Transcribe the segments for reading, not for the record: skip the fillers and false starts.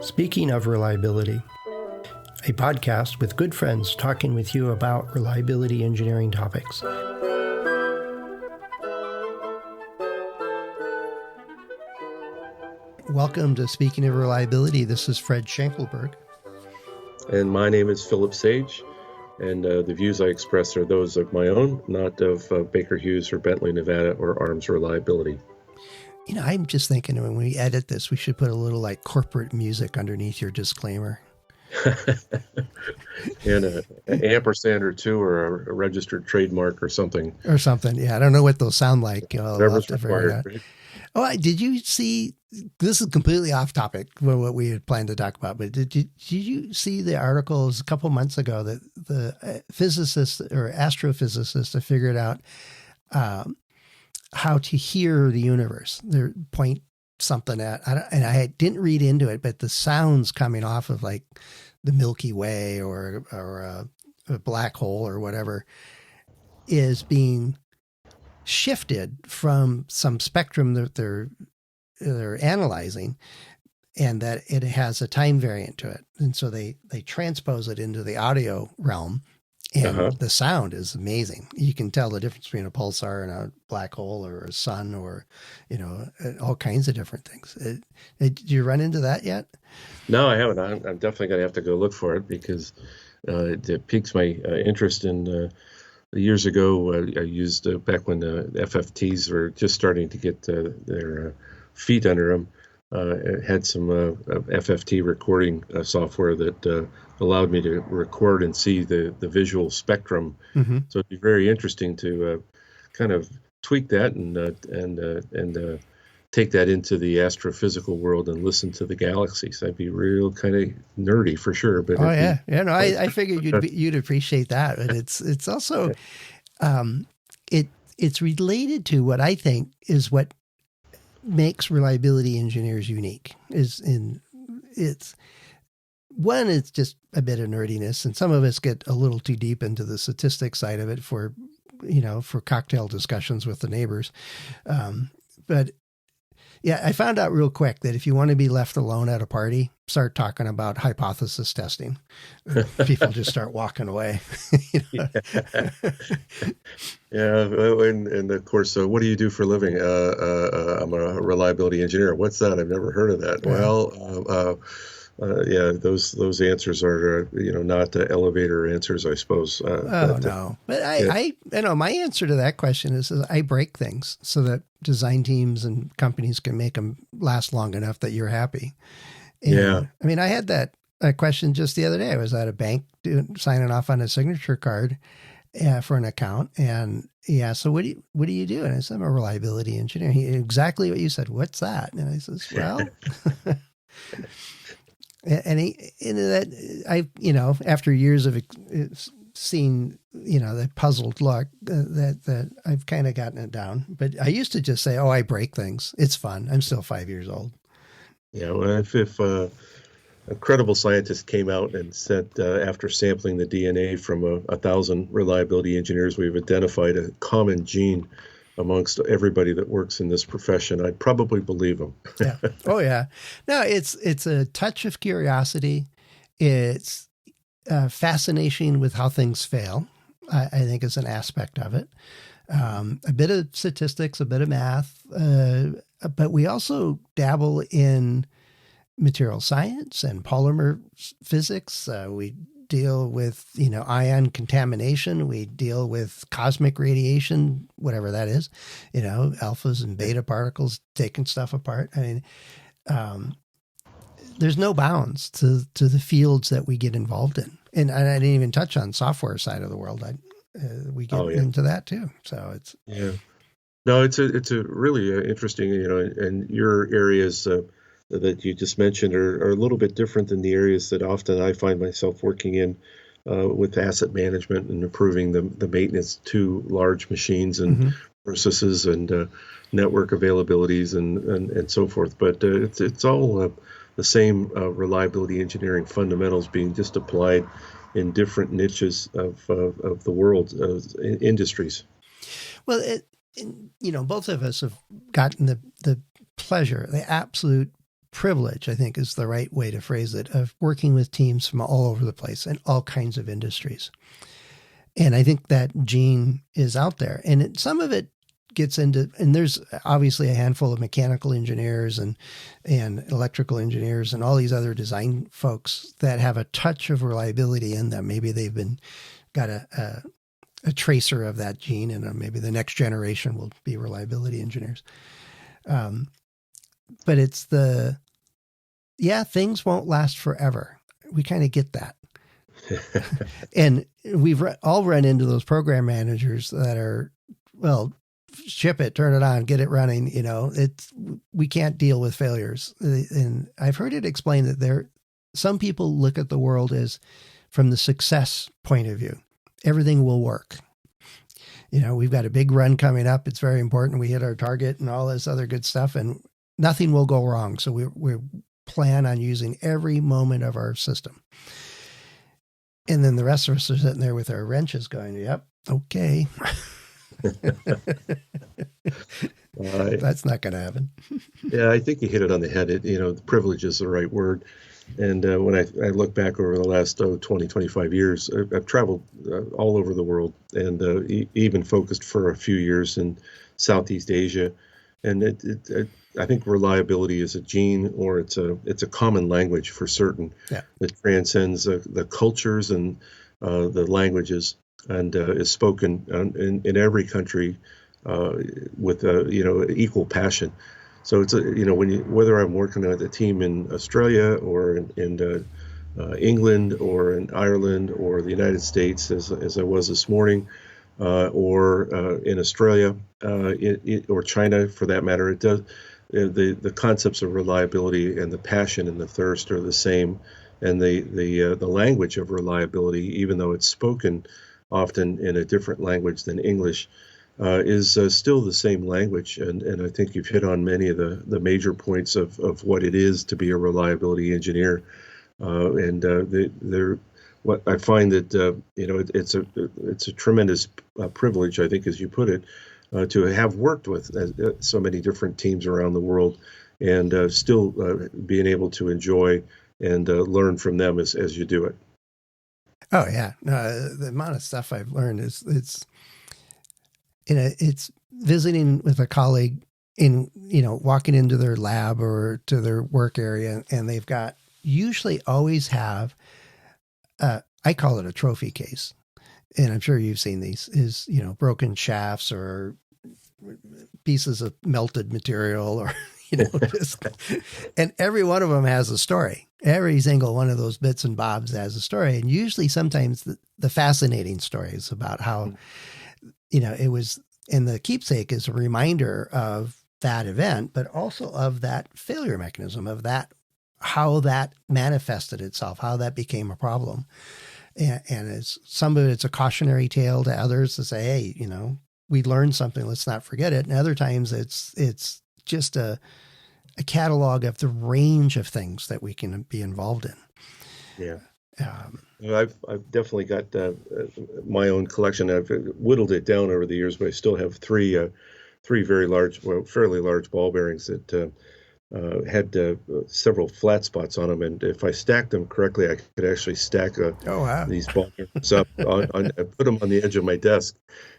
Speaking of reliability, a podcast with good friends talking with you about reliability engineering topics. Welcome to Speaking of Reliability. This is Fred Schenkelberg. And my name is Philip Sage, and the views I express are those of my own, not of Baker Hughes or Bentley Nevada or ARMS Reliability. You know, I'm just thinking when we edit this, we should put a little like corporate music underneath your disclaimer. And an ampersand or two, or a registered trademark or something. Or something, yeah. I don't know what those sound like. Whatever's required, right? Oh, did you see, this is completely off topic from what we had planned to talk about, but did you see the articles a couple months ago that the physicists or astrophysicists have figured out how to hear the universe? They're point something at, and I didn't read into it, but the sounds coming off of like the Milky Way or a black hole or whatever is being shifted from some spectrum that they're analyzing, and that it has a time variant to it. And so they transpose it into the audio realm, and the sound is amazing. You can tell the difference between a pulsar and a black hole or a sun or, you know, all kinds of different things. Did you run into that yet? No, I haven't. I'm definitely going to have to go look for it because it piques my interest in years ago. I used back when the FFTs were just starting to get their feet under them. It had some FFT recording software that allowed me to record and see the visual spectrum. Mm-hmm. So it'd be very interesting to kind of tweak that and take that into the astrophysical world and listen to the galaxies. That'd be real kind of nerdy for sure. But I figured you'd appreciate that. But it's also it's related to what I think is what makes reliability engineers unique. It's just a bit of nerdiness, and some of us get a little too deep into the statistics side of it for cocktail discussions with the neighbors. But yeah, I found out real quick that if you want to be left alone at a party, start talking about hypothesis testing. People just start walking away. And of course, what do you do for a living? I'm a reliability engineer. What's that? I've never heard of that. Well, those answers are not the elevator answers, I suppose. No, but I know my answer to that question is I break things so that design teams and companies can make them last long enough that you're happy. And, I mean, I had that question just the other day. I was at a bank signing off on a signature card for an account, and so what do you do? And I said, I'm a reliability engineer. Exactly what you said. What's that? And I says, well. After years of seeing, that puzzled look, that I've kind of gotten it down. But I used to just say, I break things. It's fun. I'm still 5 years old. Yeah, well, if a credible scientist came out and said, after sampling the DNA from 1,000 reliability engineers, we've identified a common gene amongst everybody that works in this profession, I'd probably believe them. Yeah. Oh, yeah. No, it's a touch of curiosity. It's fascination with how things fail, I think is an aspect of it. A bit of statistics, a bit of math, but we also dabble in material science and polymer physics. We deal with, ion contamination. We deal with cosmic radiation, whatever that is, alphas and beta particles, taking stuff apart. I mean, there's no bounds to the fields that we get involved in. And I didn't even touch on software side of the world. We get into that too. So it's, no, it's a really interesting, and your areas that you just mentioned are a little bit different than the areas that often I find myself working in with asset management and improving the maintenance to large machines and processes and network availabilities and so forth. But it's all the same reliability engineering fundamentals being just applied in different niches of the world industries. Well, both of us have gotten the pleasure, the absolute privilege, I think is the right way to phrase it, of working with teams from all over the place and all kinds of industries. And I think that gene is out there. And some of it gets into, and there's obviously a handful of mechanical engineers and electrical engineers and all these other design folks that have a touch of reliability in them. Maybe they've got a tracer of that gene, and maybe the next generation will be reliability engineers. But it's things won't last forever. We kind of get that. And we've all run into those program managers that are, well, ship it, turn it on, get it running. We can't deal with failures. And I've heard it explained that some people look at the world as from the success point of view. Everything will work. We've got a big run coming up. It's very important. We hit our target and all this other good stuff, and nothing will go wrong. So we plan on using every moment of our system. And then the rest of us are sitting there with our wrenches going, yep, okay. That's not going to happen. Yeah, I think you hit it on the head. The privilege is the right word. And when I look back over the last 20, 25 years, I've traveled all over the world, and even focused for a few years in Southeast Asia. And I think reliability is a gene, or it's a common language for certain, that transcends the cultures and the languages, and is spoken in every country with equal passion. So it's whether I'm working with a team in Australia or in England or in Ireland or the United States, as I was this morning, or in Australia or China for that matter, it does. The concepts of reliability and the passion and the thirst are the same, and the language of reliability, even though it's spoken often in a different language than English, is still the same language. And I think you've hit on many of the major points of what it is to be a reliability engineer. What I find that it's a tremendous privilege, I think, as you put it, to have worked with so many different teams around the world, and still being able to enjoy and learn from them as you do it. Oh yeah, no, the amount of stuff I've learned it's visiting with a colleague walking into their lab or to their work area, and they've got always have I call it a trophy case, and I'm sure you've seen these, is broken shafts or pieces of melted material, or and every one of them has a story. Every single one of those bits and bobs has a story, and usually sometimes the fascinating stories about how it was, and the keepsake is a reminder of that event, but also of that failure mechanism, of that, how that manifested itself, how that became a problem. And as some of it's a cautionary tale to others to say, hey, we learned something, let's not forget it. And other times it's just a catalog of the range of things that we can be involved in. Yeah. I've definitely got my own collection. I've whittled it down over the years, but I still have three very large, fairly large ball bearings that had several flat spots on them, and if I stacked them correctly, I could actually stack these ball bearings up I put them on the edge of my desk,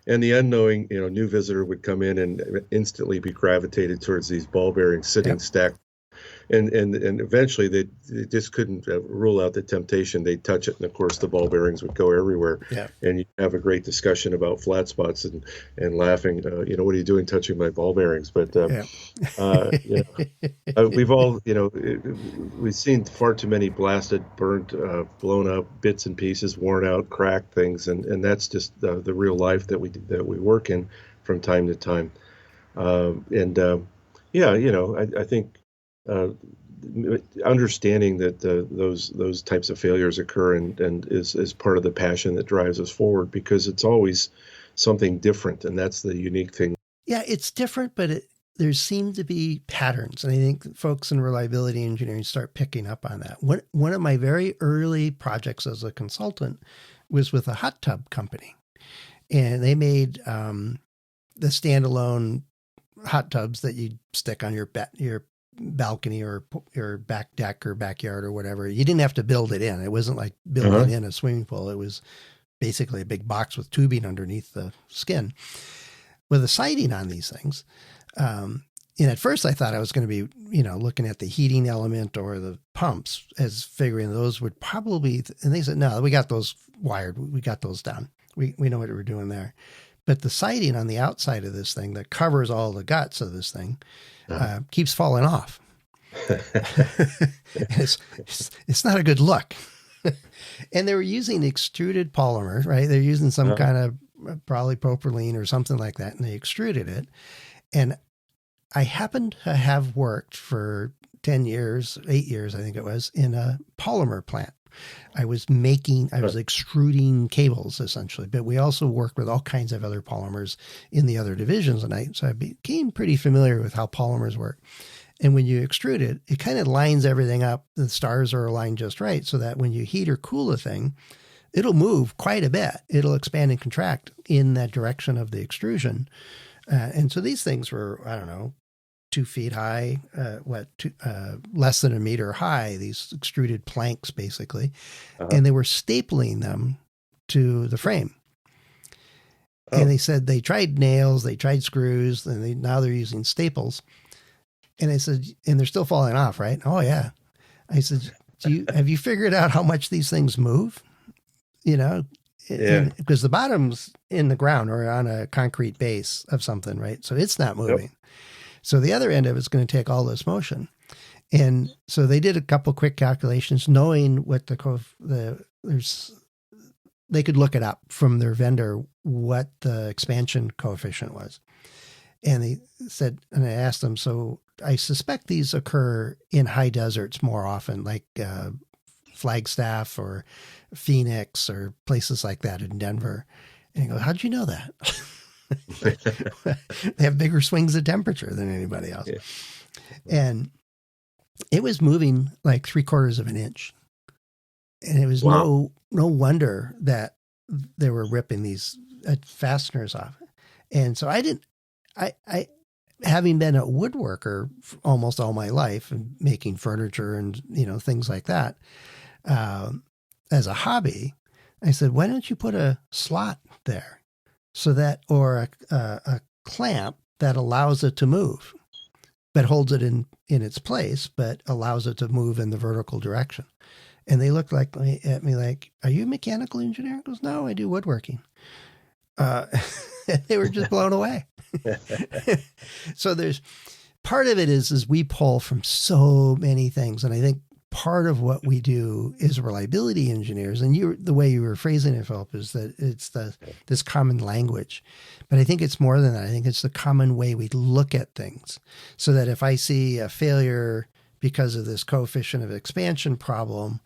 and the unknowing new visitor would come in and instantly be gravitated towards these ball bearings sitting stacked. And eventually they just couldn't rule out the temptation. They'd touch it, and of course the ball bearings would go everywhere. Yeah. And you have a great discussion about flat spots and laughing. What are you doing touching my ball bearings? But we've all we've seen far too many blasted, burnt, blown up bits and pieces, worn out, cracked things, and that's just the real life that we work in from time to time. I think. Understanding that those types of failures occur and is part of the passion that drives us forward, because it's always something different, and that's the unique thing. Yeah, it's different, but there seem to be patterns, and I think folks in reliability engineering start picking up on that. One of my very early projects as a consultant was with a hot tub company, and they made the standalone hot tubs that you stick on your balcony or back deck or backyard or whatever. You didn't have to build it in. It wasn't like building in a swimming pool. It was basically a big box with tubing underneath the skin. With the siding on these things, and at first I thought I was going to be, looking at the heating element or the pumps as figuring those would probably, and they said, no, we got those wired. We got those done. We know what we're doing there. But the siding on the outside of this thing that covers all the guts of this thing keeps falling off. It's not a good look. And they were using extruded polymer, right? They're using some kind of polypropylene or something like that, and they extruded it. And I happened to have worked for 8 years, I think it was, in a polymer plant. I was extruding cables essentially, but we also worked with all kinds of other polymers in the other divisions. And so I became pretty familiar with how polymers work. And when you extrude it, it kind of lines everything up. The stars are aligned just right so that when you heat or cool a thing, it'll move quite a bit. It'll expand and contract in that direction of the extrusion. And so these things were, 2 feet high, less than a meter high, these extruded planks basically. And they were stapling them to the frame. And they said they tried nails, they tried screws, and now they're using staples. And I said, and they're still falling off, right? Oh yeah. I said, have you figured out how much these things move? Because the bottom's in the ground or on a concrete base of something, right? So it's not moving. Yep. So the other end of it's going to take all this motion. And so they did a couple quick calculations, knowing what they could look it up from their vendor, what the expansion coefficient was. And they said, and I asked them, so I suspect these occur in high deserts more often, like Flagstaff or Phoenix or places like that in Denver. And he goes, how'd you know that? They have bigger swings of temperature than anybody else. Yeah. And it was moving like 3/4 of an inch. And it was no wonder that they were ripping these fasteners off. And so I having been a woodworker almost all my life and making furniture and, things like that, as a hobby, I said, why don't you put a slot there so that, or a clamp that allows it to move, but holds it in its place, but allows it to move in the vertical direction. And they looked at me like, are you a mechanical engineer? I goes, no, I do woodworking. They were just blown away. So there's part of it is we pull from so many things. And I think part of what we do is reliability engineers. And the way you were phrasing it, Philip, is that it's this common language. But I think it's more than that. I think it's the common way we look at things. So that if I see a failure because of this coefficient of expansion problem,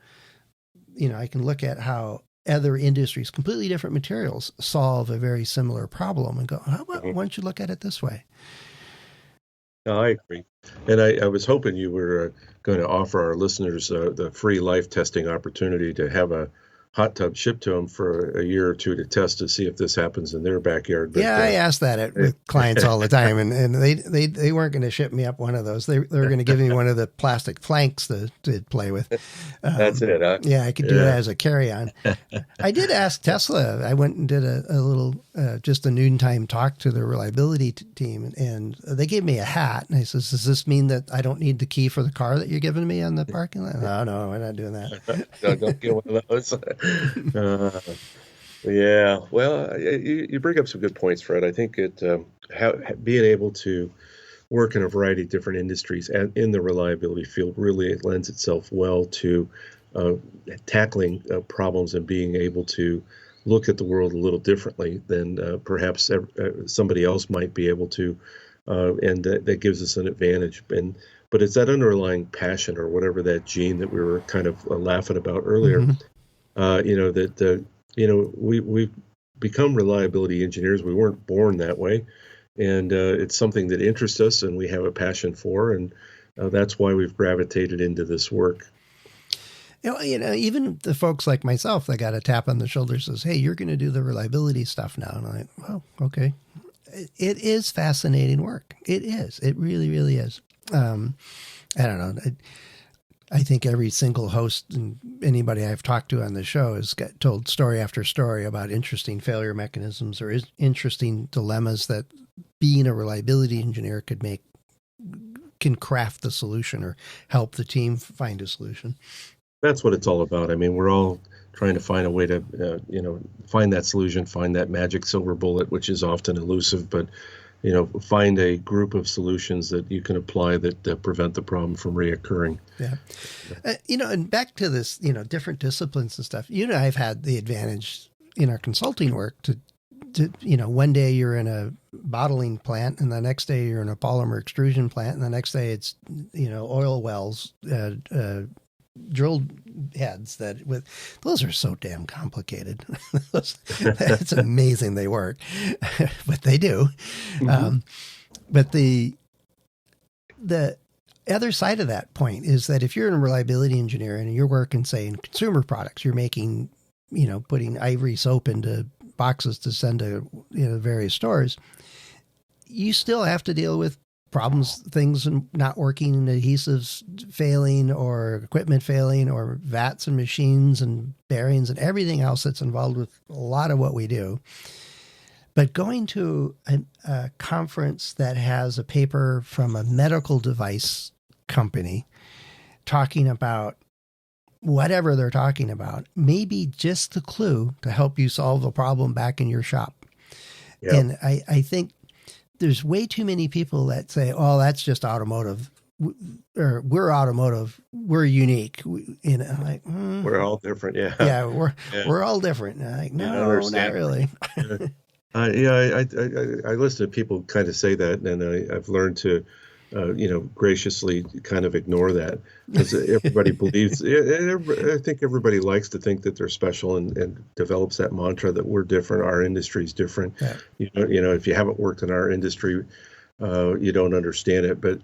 I can look at how other industries, completely different materials, solve a very similar problem and go, why don't you look at it this way? No, I agree. And I was hoping you were going to offer our listeners the free life testing opportunity to have a hot tub shipped to them for a year or two to test to see if this happens in their backyard. But, I asked that with clients all the time, and they weren't going to ship me up one of those. They were going to give me one of the plastic planks to play with. That's it, huh? Yeah, I could do it as a carry-on. I did ask Tesla. I went and did a little, just a noontime talk to the reliability team, and they gave me a hat. And I says, does this mean that I don't need the key for the car that you're giving me on the parking lot? No, we're not doing that. No, don't get one of those. Yeah, well, you bring up some good points, Fred. I think being able to work in a variety of different industries and in the reliability field really lends itself well to tackling problems and being able to look at the world a little differently than perhaps somebody else might be able to, and that gives us an advantage. But it's that underlying passion or whatever that gene that we were kind of laughing about earlier. Mm-hmm. We've become reliability engineers. We weren't born that way. And it's something that interests us and we have a passion for. And that's why we've gravitated into this work. Even the folks like myself that got a tap on the shoulder says, hey, you're going to do the reliability stuff now. And I'm like, well, okay. It is fascinating work. It is. It really, really is. I don't know. I think every single host and anybody I've talked to on the show has told story after story about interesting failure mechanisms or interesting dilemmas that being a reliability engineer can craft the solution or help the team find a solution. That's what it's all about. I mean, we're all trying to find a way to, find that solution, find that magic silver bullet, which is often elusive, but find a group of solutions that you can apply that prevent the problem from reoccurring. Yeah. And back to this, different disciplines and stuff. I've had the advantage in our consulting work to one day you're in a bottling plant and the next day you're in a polymer extrusion plant and the next day it's, oil wells, drilled heads those are so damn complicated. It's amazing they work, but they do. Mm-hmm. But the other side of that point is that if you're a reliability engineer and you're working, say, in consumer products, you're making, putting ivory soap into boxes to send to various stores, you still have to deal with problems, things not working, adhesives failing or equipment failing or vats and machines and bearings and everything else that's involved with a lot of what we do. But going to a conference that has a paper from a medical device company talking about whatever they're talking about may be just the clue to help you solve a problem back in your shop. Yep. And I think there's way too many people that say, oh, that's just automotive, or we're automotive, we're unique. I'm like, we're all different. Yeah. Yeah. We're all different. And I'm like, no, not really. I listen to people kind of say that, and I've learned to, graciously kind of ignore that, because everybody believes. I think everybody likes to think that they're special and develops that mantra that we're different. Our industry's different. Yeah. If you haven't worked in our industry, you don't understand it. But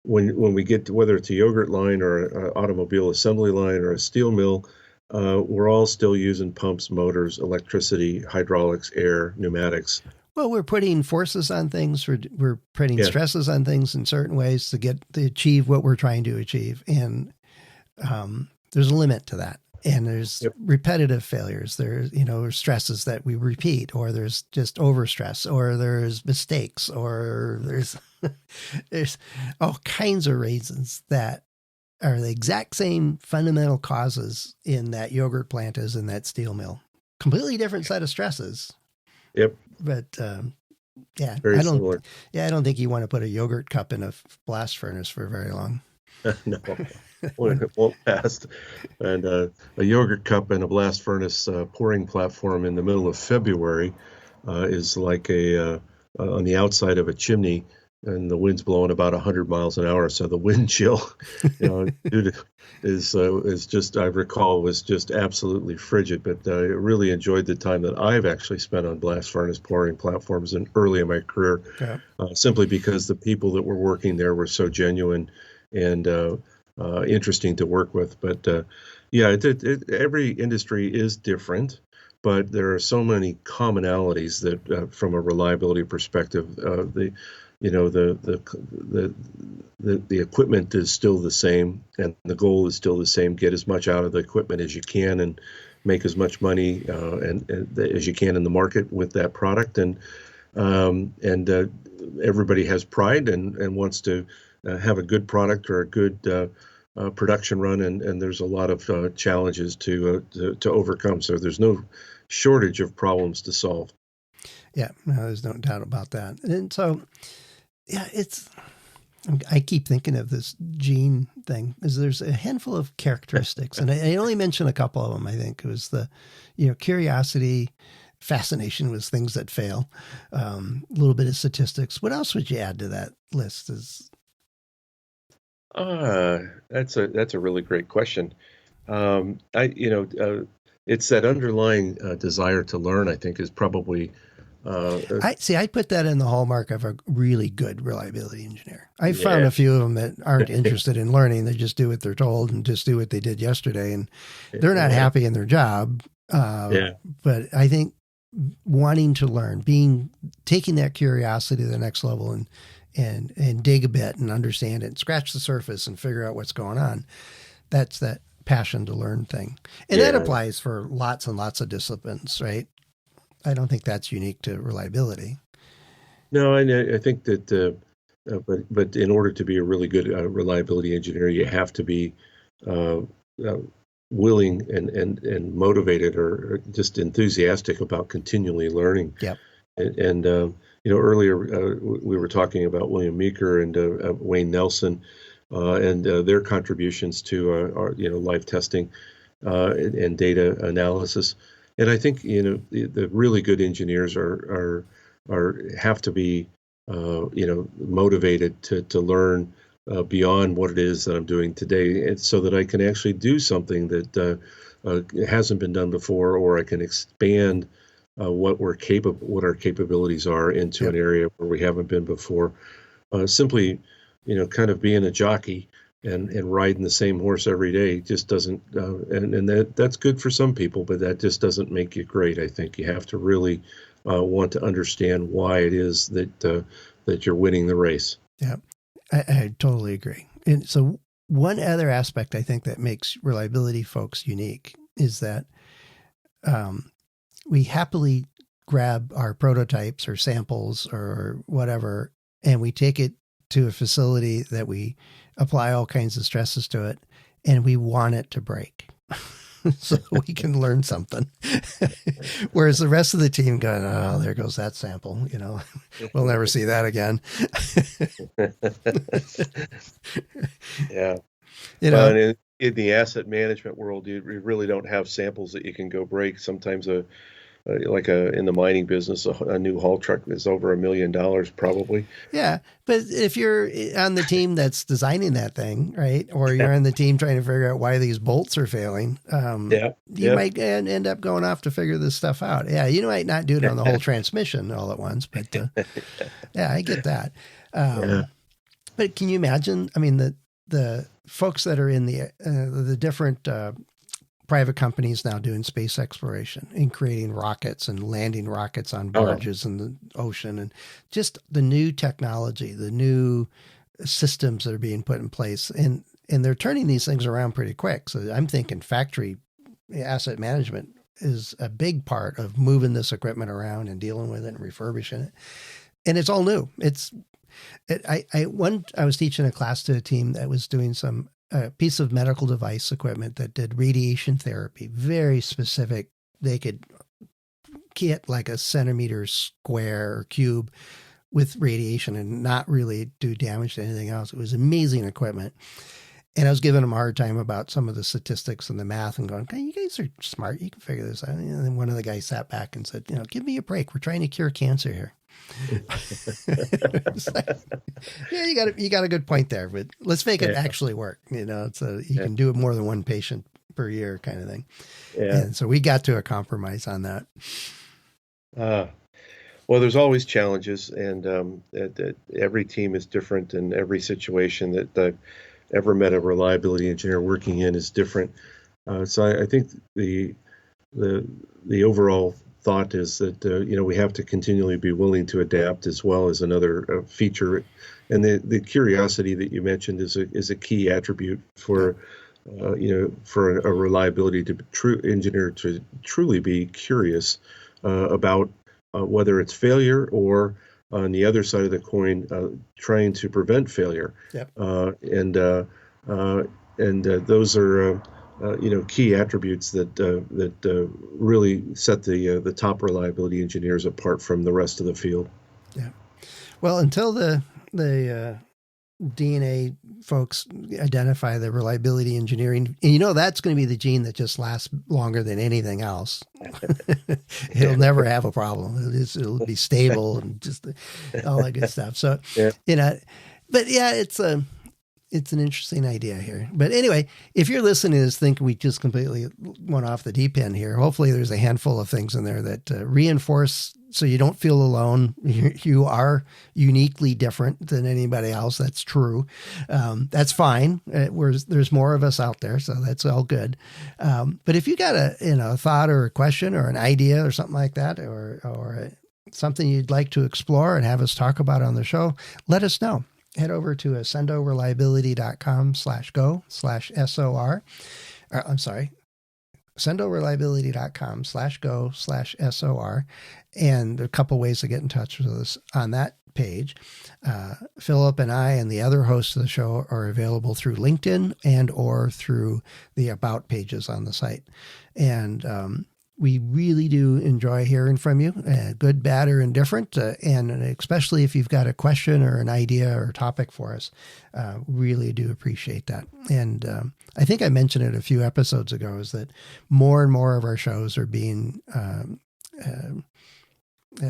when we get to whether it's a yogurt line or an automobile assembly line or a steel mill, we're all still using pumps, motors, electricity, hydraulics, air, pneumatics. Well, we're putting forces on things. We're putting stresses on things in certain ways to achieve what we're trying to achieve. And there's a limit to that. And there's repetitive failures. There's, stresses that we repeat, or there's just overstress, or there's mistakes, or there's all kinds of reasons that are the exact same fundamental causes in that yogurt plant as in that steel mill. Completely different set of stresses. Yep. But very similar. Yeah, I don't think you want to put a yogurt cup in a blast furnace for very long. No, it won't last. And a yogurt cup in a blast furnace pouring platform in the middle of February is like on the outside of a chimney, and the wind's blowing about 100 miles an hour. So the wind chill, is just, I recall, was just absolutely frigid. But I really enjoyed the time that I've actually spent on blast furnace pouring platforms early in my career, simply because the people that were working there were so genuine and interesting to work with. But every industry is different. But there are so many commonalities that, from a reliability perspective, the equipment is still the same, and the goal is still the same: get as much out of the equipment as you can, and make as much money and as you can in the market with that product. And everybody has pride and wants to have a good product or a good production run, and there's a lot of challenges to overcome. So there's no shortage of problems to solve. Yeah, no, there's no doubt about that. And so, yeah, I keep thinking of this gene thing, is there's a handful of characteristics, and I only mentioned a couple of them. I think it was the, curiosity, fascination with things that fail, a little bit of statistics. What else would you add to that list? That's a really great question. It's that underlying desire to learn, I think, is probably. I put that in the hallmark of a really good reliability engineer. I found a few of them that aren't interested in learning. They just do what they're told and just do what they did yesterday. And they're not happy in their job. But I think wanting to learn, taking that curiosity to the next level and dig a bit and understand it and scratch the surface and figure out what's going on. That's that passion to learn thing. And that applies for lots and lots of disciplines, right? I don't think that's unique to reliability. No, and I think that, but in order to be a really good reliability engineer, you have to be uh, willing and motivated or just enthusiastic about continually learning. Yep. And earlier we were talking about William Meeker and Wayne Nelson and their contributions to our live testing and data analysis. And I think the really good engineers are have to be motivated to learn beyond what it is that I'm doing today, and so that I can actually do something that hasn't been done before, or I can expand what our capabilities are into an area where we haven't been before. Simply, kind of being a jockey and riding the same horse every day just doesn't, and that's good for some people, but that just doesn't make you great. I think you have to really want to understand why it is that you're winning the race. Yeah, I totally agree. And so one other aspect I think that makes reliability folks unique is that we happily grab our prototypes or samples or whatever, and we take it to a facility that we apply all kinds of stresses to it, and we want it to break so we can learn something. Whereas the rest of the team going, oh, there goes that sample. We'll never see that again. Yeah. In the asset management world, you really don't have samples that you can go break. Sometimes in the mining business, a new haul truck is over $1 million probably. Yeah. But if you're on the team that's designing that thing, right, or you're on the team trying to figure out why these bolts are failing, you might end up going off to figure this stuff out. Yeah, you might not do it on the whole transmission all at once, but I get that. But can you imagine, I mean, the folks that are in the different private companies now doing space exploration and creating rockets and landing rockets on barges in the ocean, and just the new technology, the new systems that are being put in place, and they're turning these things around pretty quick. So I'm thinking factory asset management is a big part of moving this equipment around and dealing with it and refurbishing it. And it's all new. I was teaching a class to a team that was doing a piece of medical device equipment that did radiation therapy, very specific. They could get like a centimeter square or cube with radiation and not really do damage to anything else. It was amazing equipment. And I was giving them a hard time about some of the statistics and the math and going, okay, you guys are smart. You can figure this out. And then one of the guys sat back and said, give me a break. We're trying to cure cancer here. You got a good point there, but let's make it actually work. So you can do it more than one patient per year kind of thing. Yeah. And so we got to a compromise on that. Well, there's always challenges, and every team is different, and every situation that I've ever met a reliability engineer working in is different. So I think the overall thought is that we have to continually be willing to adapt, as well as another feature. And the curiosity that you mentioned is a key attribute for for a reliability engineer to truly be curious about whether it's failure or, on the other side of the coin, trying to prevent failure. Yep. And those are key attributes that really set the top reliability engineers apart from the rest of the field. Yeah. Well, until the DNA folks identify the reliability engineering, and that's going to be the gene that just lasts longer than anything else. It'll never have a problem. It'll be stable and just all that good stuff. So, but it's an interesting idea here. But anyway, if you're listening to this thinking we just completely went off the deep end here, hopefully there's a handful of things in there that reinforce so you don't feel alone. You are uniquely different than anybody else. That's true. That's fine. There's more of us out there, so that's all good. But if you got a thought or a question or an idea or something like that, or something you'd like to explore and have us talk about on the show, let us know. Head over to accendoreliability.com/go/SOR. I'm sorry, accendoreliability.com/go/SOR. And there are a couple ways to get in touch with us on that page. Philip and I and the other hosts of the show are available through LinkedIn and or through the About pages on the site. And we really do enjoy hearing from you, good, bad, or indifferent, and especially if you've got a question or an idea or topic for us. Really do appreciate that. And I think I mentioned it a few episodes ago, is that more and more of our shows are being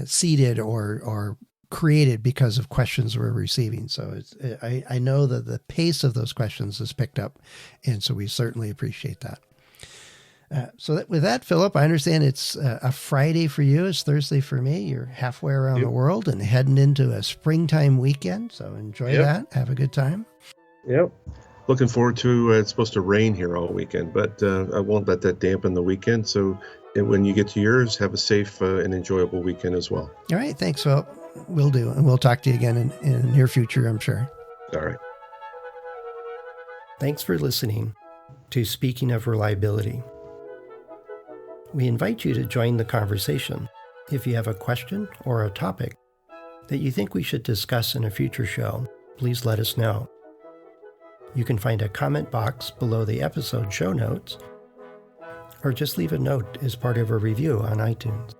seeded or created because of questions we're receiving. So I know that the pace of those questions has picked up, and so we certainly appreciate that. With that, Philip, I understand it's a Friday for you. It's Thursday for me. You're halfway around the world and heading into a springtime weekend. So enjoy that. Have a good time. Yep. Looking forward to it's supposed to rain here all weekend, but I won't let that dampen the weekend. So when you get to yours, have a safe and enjoyable weekend as well. All right. Thanks, Philip. Will do. And we'll talk to you again in the near future, I'm sure. All right. Thanks for listening to Speaking of Reliability. We invite you to join the conversation. If you have a question or a topic that you think we should discuss in a future show, please let us know. You can find a comment box below the episode show notes, or just leave a note as part of a review on iTunes.